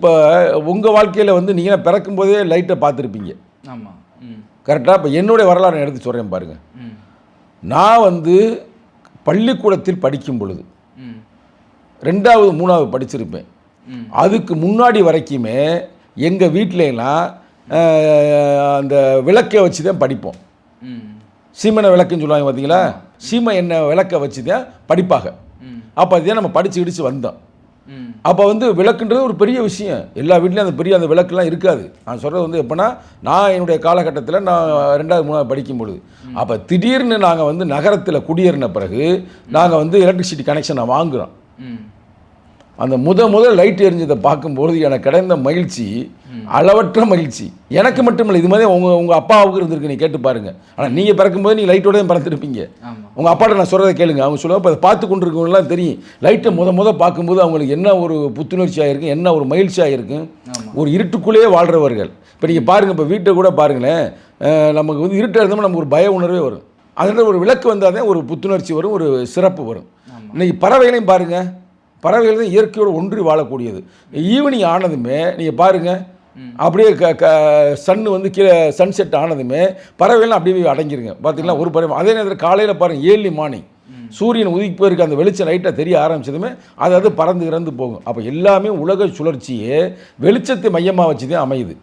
இப்போ உங்கள் வாழ்க்கையில் வந்து நீங்கள் பிறக்கும்போதே லைட்டை பார்த்துருப்பீங்க. ஆமாம். கரெக்டாக. இப்போ என்னுடைய வரலாறு எடுத்து சொல்கிறேன் பாருங்கள். நான் வந்து பள்ளிக்கூடத்தில் படிக்கும் பொழுது 2வது 3வது படிச்சிருப்பேன். அதுக்கு முன்னாடி வரைக்குமே எங்கள் வீட்டிலலாம் அந்த விளக்கை வச்சு தான் படிப்போம். சீமெண்ணெய் விளக்குன்னு சொல்லுவாங்க பார்த்தீங்களா, சீமை எண்ணெய் விளக்கை வச்சு தான் படிப்பாங்க. அப்போ அதுதான் நம்ம படித்து கிடிச்சு வந்தோம். அப்போ வந்து விளக்குன்றது ஒரு பெரிய விஷயம். எல்லா வீட்லேயும் அந்த பெரிய அந்த விளக்குலாம் இருக்காது. நான் சொல்கிறது வந்து எப்போனா, நான் என்னுடைய காலகட்டத்தில் நான் 2வது 3வது படிக்கும் பொழுது, அப்போ திடீர்னு நாங்கள் வந்து நகரத்தில் குடியேறின பிறகு நாங்கள் வந்து எலக்ட்ரிசிட்டி கனெக்ஷனை வாங்குகிறோம். அந்த முதல் லைட் எரிஞ்சதை பார்க்கும்போது எனக்கு கிடைந்த மகிழ்ச்சி அளவற்ற மகிழ்ச்சி. எனக்கு மட்டும் இல்லை, இது மாதிரி உங்கள் அப்பாவுக்கு இருந்திருக்கு. நீ கேட்டு பாருங்கள். ஆனால் நீங்கள் பிறக்கும்போது நீங்கள் லைட்டோட தான் பிறந்திருப்பீங்க. உங்கள் அப்பாட்ட நான் சொல்கிறத கேளுங்க. அவங்க சொல்லுவாங்க, இப்போ அதை பார்த்து கொண்டு இருக்கவங்களாம் தெரியும். லைட்டை பார்க்கும்போது அவங்களுக்கு என்ன ஒரு புத்துணர்ச்சியாக இருக்கும், என்ன ஒரு மகிழ்ச்சியாக இருக்கும். ஒரு இருட்டுக்குள்ளேயே வாழ்கிறவர்கள். இப்போ நீங்கள் பாருங்கள், இப்போ வீட்டை கூட பாருங்களேன், நமக்கு வந்து இருட்டாக இருந்தோம்னா நமக்கு ஒரு பய உணர்வே வரும். அதில் ஒரு விளக்கு வந்தால் தான் ஒரு புத்துணர்ச்சி வரும், ஒரு சிறப்பு வரும். இன்றைக்கி பறவைகளையும் பாருங்கள், பறவைகள் தான் இயற்கையோடு ஒன்றி வாழக்கூடியது. ஈவினிங் ஆனதுமே நீங்கள் பாருங்கள், அப்படியே சன்னு வந்து கீழே சன்செட் ஆனதுமே பறவைகள்லாம் அப்படியே அடங்கிருங்க. பார்த்தீங்களா ஒரு பறவை. அதே நேரத்தில் காலையில் பாருங்கள், ஏர்லி மார்னிங் சூரியன் உதிப்பு இருக்க அந்த வெளிச்சம் லைட்டாக தெரிய ஆரம்பிச்சதுமே அது பறந்து இறந்து போகும். அப்போ எல்லாமே உலக சுழற்சியே வெளிச்சத்தை மையமாக வச்சு தான் அமையுது.